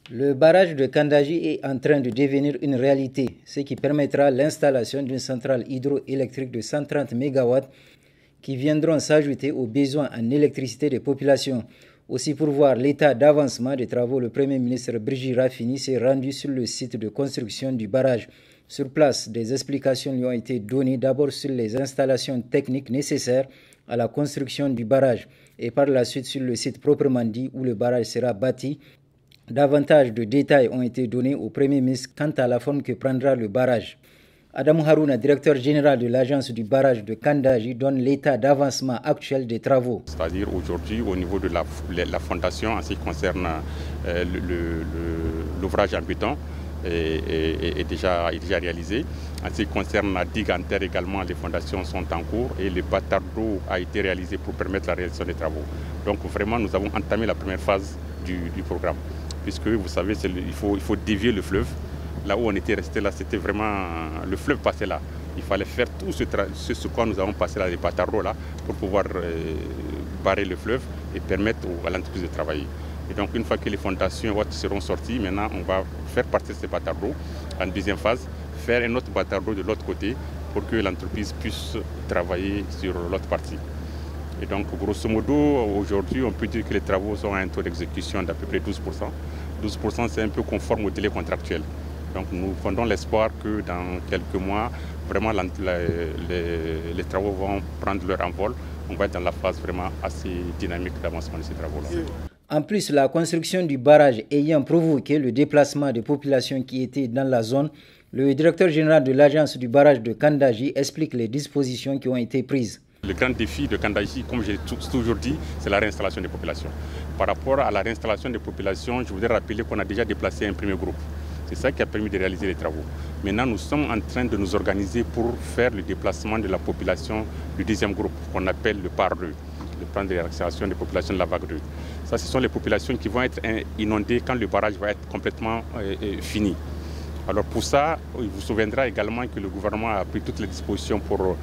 Le barrage de Kandaji est en train de devenir une réalité, ce qui permettra l'installation d'une centrale hydroélectrique de 130 MW qui viendront s'ajouter aux besoins en électricité des populations. Aussi, pour voir l'état d'avancement des travaux, le Premier ministre Brigitte Raffini s'est rendu sur le site de construction du barrage. Sur place, des explications lui ont été données d'abord sur les installations techniques nécessaires à la construction du barrage et par la suite sur le site proprement dit où le barrage sera bâti. Davantage de détails ont été donnés au Premier ministre quant à la forme que prendra le barrage. Adam Harouna, directeur général de l'agence du barrage de Kandaji, donne l'état d'avancement actuel des travaux. C'est-à-dire aujourd'hui au niveau de la fondation en ce qui concerne l'ouvrage en béton est déjà réalisé. En ce qui concerne la digue en terre également, les fondations sont en cours et le bâtard d'eau a été réalisé pour permettre la réalisation des travaux. Donc vraiment nous avons entamé la première phase du programme. Puisque vous savez, il faut dévier le fleuve. Là où on était resté, là, c'était vraiment le fleuve passait là. Il fallait faire tout ce quoi nous avons passé là, les bâtards là, pour pouvoir barrer le fleuve et permettre à l'entreprise de travailler. Et donc une fois que les fondations seront sorties, maintenant on va faire partir ces bâtards d'eau en deuxième phase, faire un autre bâtard d'eau de l'autre côté pour que l'entreprise puisse travailler sur l'autre partie. Et donc, grosso modo, aujourd'hui, on peut dire que les travaux sont à un taux d'exécution d'à peu près 12%. 12%, c'est un peu conforme au délai contractuel. Donc, nous fondons l'espoir que dans quelques mois, vraiment, les travaux vont prendre leur envol. On va être dans la phase vraiment assez dynamique d'avancement de ces travaux-là. En plus, la construction du barrage ayant provoqué le déplacement des populations qui étaient dans la zone, le directeur général de l'agence du barrage de Kandaji explique les dispositions qui ont été prises. Le grand défi de Kandaji, comme j'ai toujours dit, c'est la réinstallation des populations. Par rapport à la réinstallation des populations, je voudrais rappeler qu'on a déjà déplacé un premier groupe. C'est ça qui a permis de réaliser les travaux. Maintenant, nous sommes en train de nous organiser pour faire le déplacement de la population du deuxième groupe, qu'on appelle le PAR 2, le plan de réinstallation des populations de la vague 2. Ça, ce sont les populations qui vont être inondées quand le barrage va être complètement fini. Alors pour ça, il vous souviendra également que le gouvernement a pris toutes les dispositions pour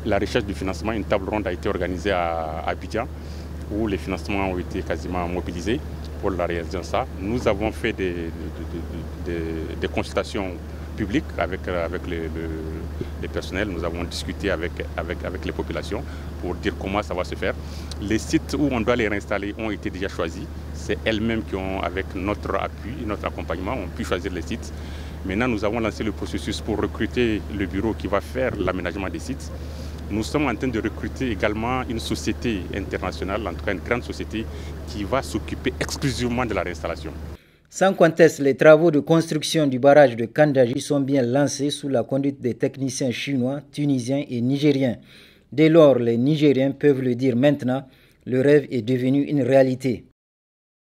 la recherche du financement. Une table ronde a été organisée à Abidjan où les financements ont été quasiment mobilisés pour la réalisation de ça. Nous avons fait des consultations publiques avec les personnels. Nous avons discuté avec les populations pour dire comment ça va se faire. Les sites où on doit les réinstaller ont été déjà choisis. C'est elles-mêmes qui ont, avec notre appui, notre accompagnement, ont pu choisir les sites. Maintenant, nous avons lancé le processus pour recruter le bureau qui va faire l'aménagement des sites. Nous sommes en train de recruter également une société internationale, en tout cas une grande société, qui va s'occuper exclusivement de la réinstallation. Sans conteste, les travaux de construction du barrage de Kandaji sont bien lancés sous la conduite des techniciens chinois, tunisiens et nigériens. Dès lors, les Nigériens peuvent le dire maintenant, le rêve est devenu une réalité.